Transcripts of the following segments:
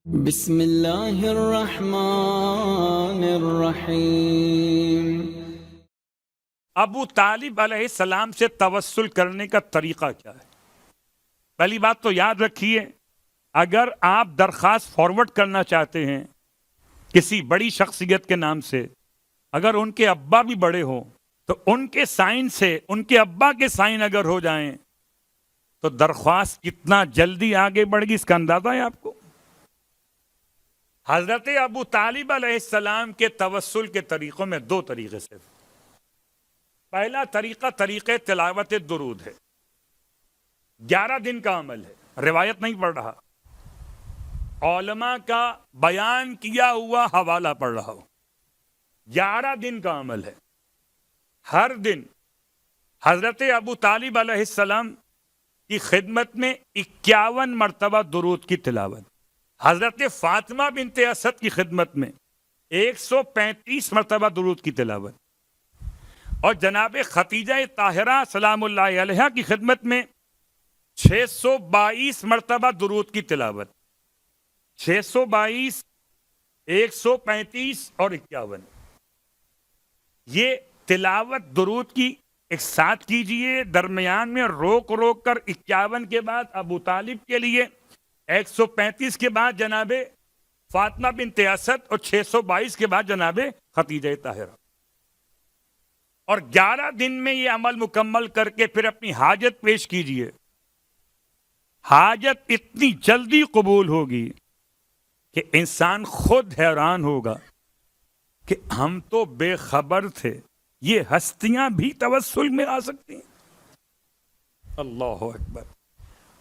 بسم اللہ الرحمن الرحیم۔ ابو طالب علیہ السلام سے توسل کرنے کا طریقہ کیا ہے؟ پہلی بات تو یاد رکھیے، اگر آپ درخواست فارورڈ کرنا چاہتے ہیں کسی بڑی شخصیت کے نام سے، اگر ان کے ابا بھی بڑے ہوں تو ان کے سائن سے ان کے ابا کے سائن اگر ہو جائیں تو درخواست کتنا جلدی آگے بڑھ گی، اس کا اندازہ ہے آپ کو؟ حضرت ابو طالب علیہ السلام کے توسل کے طریقوں میں دو طریقے سے۔ پہلا طریقہ تلاوت درود ہے، 11 دن کا عمل ہے، روایت نہیں پڑھ رہا، علماء کا بیان کیا ہوا حوالہ پڑھ رہا ہوں۔ 11 دن کا عمل ہے، ہر دن حضرت ابو طالب علیہ السلام کی خدمت میں 51 مرتبہ درود کی تلاوت، حضرت فاطمہ بنت اسد کی خدمت میں 135 مرتبہ درود کی تلاوت، اور جناب ختیجہ طاہرہ سلام اللہ علیہا کی خدمت میں 622 مرتبہ درود کی تلاوت۔ 622، 135 اور 51، یہ تلاوت درود کی ایک ساتھ کیجئے، درمیان میں روک روک کر 51 کے بعد ابو طالب کے لیے، 135 کے بعد جناب فاطمہ بنت اسد، اور 622 کے بعد جناب ختیجہ طاہرہ، اور 11 دن میں یہ عمل مکمل کر کے پھر اپنی حاجت پیش کیجئے۔ حاجت اتنی جلدی قبول ہوگی کہ انسان خود حیران ہوگا کہ ہم تو بے خبر تھے، یہ ہستیاں بھی توسل میں آ سکتی ہیں۔ اللہ اکبر،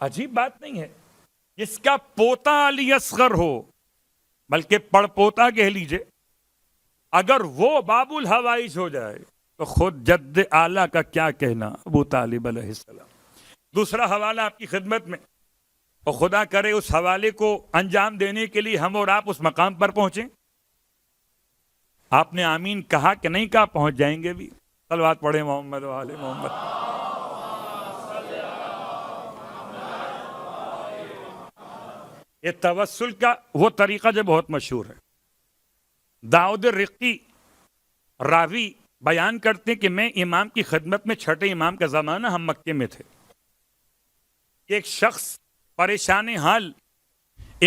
عجیب بات نہیں ہے؟ جس کا پوتا علی اصغر ہو، بلکہ پڑ پوتا کہہ لیجئے، اگر وہ باب الحوائج ہو جائے تو خود جد اعلیٰ کا کیا کہنا، ابو طالب علیہ السلام۔ دوسرا حوالہ آپ کی خدمت میں، اور خدا کرے اس حوالے کو انجام دینے کے لیے ہم اور آپ اس مقام پر پہنچیں۔ آپ نے آمین کہا کہ نہیں کہا؟ پہنچ جائیں گے بھی۔ صلوات پڑھیں محمد و آل محمد۔ یہ توسل کا وہ طریقہ جو بہت مشہور ہے، داؤد الرقی راوی بیان کرتے کہ میں امام کی خدمت میں، چھٹے امام کا زمانہ، ہم مکے میں تھے، ایک شخص پریشان حال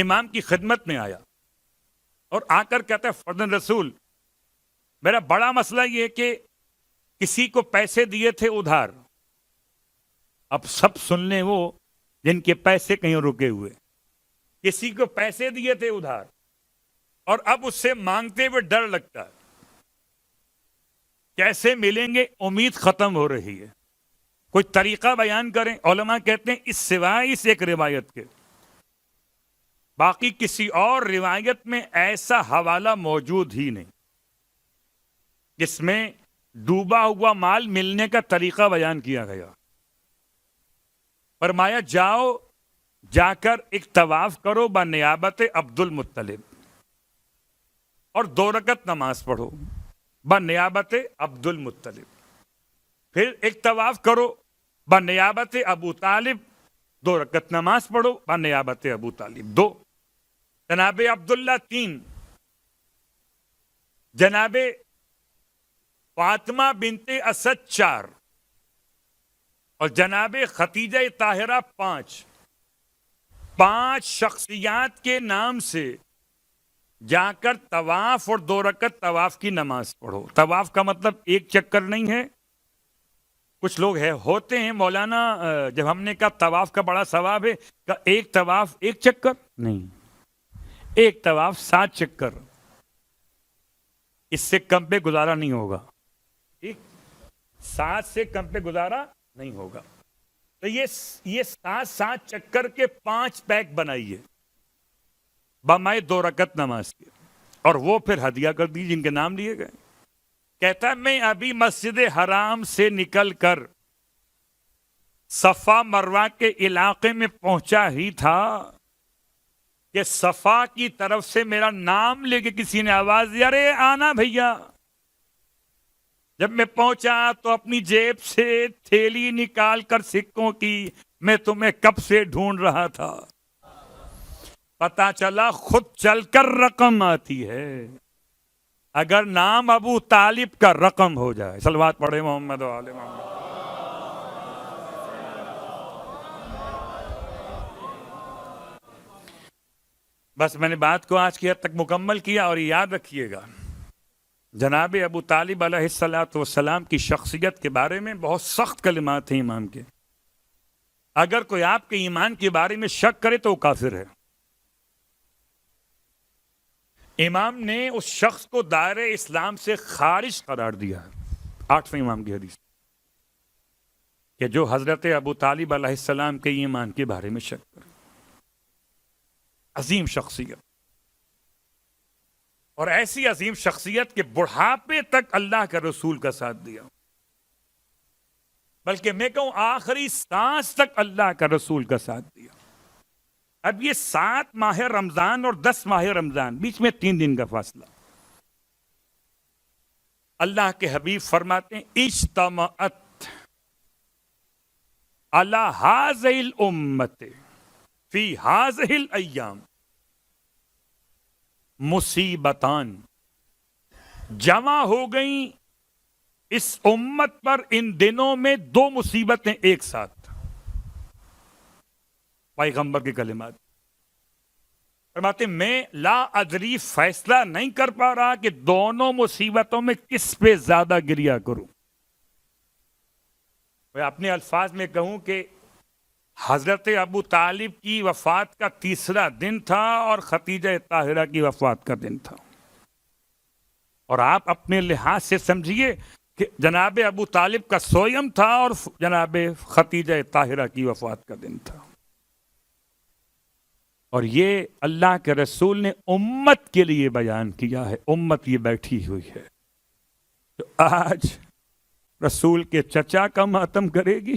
امام کی خدمت میں آیا اور آ کر کہتا ہے، فرزند رسول، میرا بڑا مسئلہ یہ کہ کسی کو پیسے دیے تھے ادھار، اب سب سن لیں وہ جن کے پیسے کہیں رکے ہوئے، کسی کو پیسے دیے تھے ادھار اور اب اس سے مانگتے ہوئے ڈر لگتا ہے، کیسے ملیں گے، امید ختم ہو رہی ہے، کوئی طریقہ بیان کریں۔ علماء کہتے ہیں اس سوائے اس ایک روایت کے باقی کسی اور روایت میں ایسا حوالہ موجود ہی نہیں جس میں ڈوبا ہوا مال ملنے کا طریقہ بیان کیا گیا۔ فرمایا جاؤ، جا کر ایک طواف کرو بنیابت عبد المطلب، اور 2 رکعت نماز پڑھو بنیابت عبد المطلب، پھر ایک طواف کرو بنیابت ابو طالب، 2 رکعت نماز پڑھو بنیابت ابو طالب، 2، جناب عبداللہ 3، جناب فاطمہ بنت اسد 4، اور جناب ختیجہ طاہرہ 5۔ 5 شخصیات کے نام سے جا کر طواف اور 2 رکعت طواف کی نماز پڑھو۔ طواف کا مطلب ایک چکر نہیں ہے، کچھ لوگ ہوتے ہیں مولانا، جب ہم نے کہا طواف کا بڑا ثواب ہے، کہ ایک طواف ایک چکر نہیں، ایک طواف 7 چکر، اس سے کم پہ گزارا نہیں ہوگا، ٹھیک، 7 سے کم پہ گزارا نہیں ہوگا۔ تو یہ 7 چکر کے 5 پیک بنائیے بمائے 2 رکعت نماز کے، اور وہ پھر ہدیہ کر دیجیے جن کے نام لیے گئے۔ کہتا ہے میں ابھی مسجد حرام سے نکل کر صفا مروہ کے علاقے میں پہنچا ہی تھا کہ صفا کی طرف سے میرا نام لے کے کسی نے آواز دی، ارے آنا بھیا۔ جب میں پہنچا تو اپنی جیب سے تھیلی نکال کر سکوں کی میں تمہیں کب سے ڈھونڈ رہا تھا۔ پتا چلا خود چل کر رقم آتی ہے. اگر نام ابو طالب کا رقم ہو جائے. صلوات پڑھے محمد و آل محمد. بس میں نے بات کو آج کی حد تک مکمل کیا. اور یاد رکھیے گا جناب ابو طالب علیہ الصلوۃ والسلام کی شخصیت کے بارے میں بہت سخت کلمات ہیں امام کے. اگر کوئی آپ کے ایمان کے بارے میں شک کرے تو وہ کافر ہے. امام نے اس شخص کو دائرہ اسلام سے خارج قرار دیا. 8ویں امام کی حدیث کہ جو حضرت ابو طالب علیہ السلام کے ایمان کے بارے میں شک کرے. عظیم شخصیت, اور ایسی عظیم شخصیت کے بڑھاپے تک اللہ کا رسول کا ساتھ دیا, بلکہ میں کہوں آخری سانس تک اللہ کا رسول کا ساتھ دیا. اب یہ 7 ماہ رمضان اور 10 ماہ رمضان, بیچ میں 3 دن کا فاصلہ. اللہ کے حبیب فرماتے ہیں اجتمعت علی ہذہ الامۃ فی ہذہ الایام مصیبتان, جمع ہو گئیں اس امت پر ان دنوں میں 2 مصیبتیں ایک ساتھ. پیغمبر کے کلمات فرماتے میں لا ادری, فیصلہ نہیں کر پا رہا کہ دونوں مصیبتوں میں کس پہ زیادہ گریہ کروں. میں اپنے الفاظ میں کہوں کہ حضرت ابو طالب کی وفات کا 3را دن تھا اور خدیجہ طاہرہ کی وفات کا دن تھا. اور آپ اپنے لحاظ سے سمجھیے کہ جناب ابو طالب کا سویم تھا اور جناب خدیجہ طاہرہ کی وفات کا دن تھا. اور یہ اللہ کے رسول نے امت کے لیے بیان کیا ہے. امت یہ بیٹھی ہوئی ہے تو آج رسول کے چچا کا ماتم کرے گی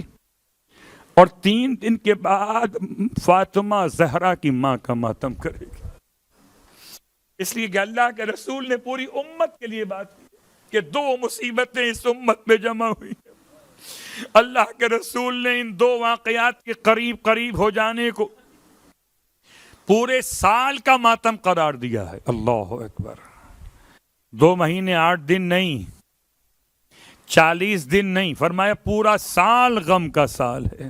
اور 3 دن کے بعد فاطمہ زہرا کی ماں کا ماتم کرے گی. اس لیے کہ اللہ کے رسول نے پوری امت کے لیے بات کی کہ 2 مصیبتیں اس امت میں جمع ہوئی ہیں. اللہ کے رسول نے ان 2 واقعات کے قریب قریب ہو جانے کو پورے سال کا ماتم قرار دیا ہے. اللہ اکبر. 2 مہینے 8 دن نہیں, 40 دن نہیں, فرمایا پورا سال غم کا سال ہے.